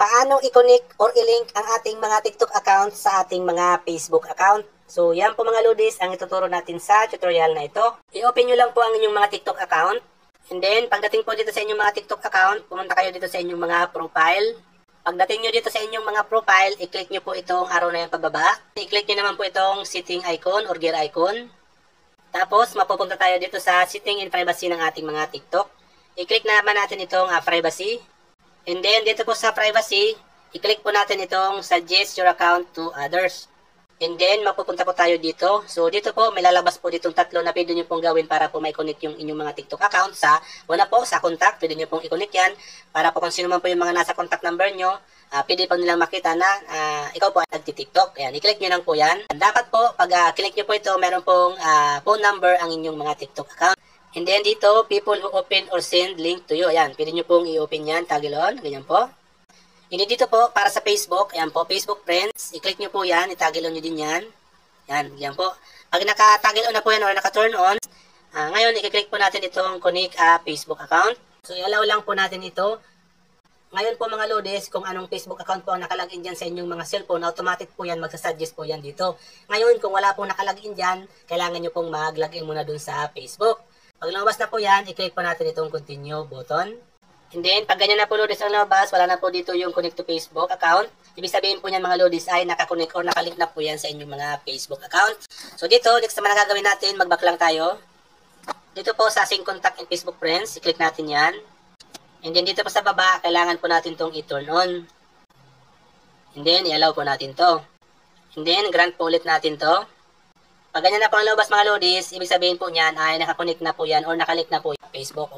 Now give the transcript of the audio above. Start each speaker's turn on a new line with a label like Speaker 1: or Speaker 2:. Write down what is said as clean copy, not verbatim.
Speaker 1: paano i-connect or i-link ang ating mga TikTok account sa ating mga Facebook account. So, yan po mga lodis ang ituturo natin sa tutorial na ito. I-open nyo lang po ang inyong mga TikTok account. And then, pagdating po dito sa inyong mga TikTok account, pumunta kayo dito sa inyong mga profile. Pagdating nyo dito sa inyong mga profile, i-click nyo po itong arrow na yung pababa. I-click nyo naman po itong setting icon or gear icon. Tapos, mapupunta tayo dito sa setting and privacy ng ating mga TikTok. I-click naman natin itong privacy. And then, dito po sa privacy, i-click po natin itong suggest your account to others. And then, mapupunta po tayo dito. So, dito po, may lalabas po ditong tatlo na pwede nyo pong gawin para po may-connect yung inyong mga TikTok account sa, una po, sa contact, pwede nyo pong i-connect yan. Para po kung sino man po yung mga nasa contact number nyo, pwede po nilang makita na ikaw po ay nagti-TikTok. Ayan, i-click nyo lang po yan. Dapat po, pag click nyo po ito, meron pong phone number ang inyong mga TikTok account. And then dito, people who open or send link to you. Ayan, pwede nyo pong i-open yan, toggle on, ganyan po. Hindi dito po, para sa Facebook, ayan po, Facebook Friends, i-click nyo po yan, i-toggle on nyo din yan. Yan, ganyan po. Pag naka-toggle on na po yan or naka-turn on, ngayon, i-click po natin itong connect Facebook account. So, i-allow lang po natin ito. Ngayon po mga lodis, kung anong Facebook account po ang nakalagin dyan sa inyong mga cellphone, automatic po yan, magsasuggest po yan dito. Ngayon, kung wala pong nakalagin dyan, kailangan nyo pong mag-login muna dun sa Facebook. Pag lumabas na po yan, i-click po natin itong continue button. And then, pag ganyan na po lodis ang lumabas, wala na po dito yung connect to Facebook account. Ibig sabihin po niyan mga lodis ay nakakonect or nakalink na po yan sa inyong mga Facebook account. So dito, next naman na gagawin natin, mag-back lang tayo. Dito po sa sync contact and Facebook friends, i-click natin yan. And then dito po sa baba, kailangan po natin itong i-turn on. And then, i-allow po natin to. And then, grant po ulit natin to. Pag ganyan na po ang lumabas mga lodis, ibig sabihin po niyan ay nakakonect na po yan or nakalink na po yung Facebook.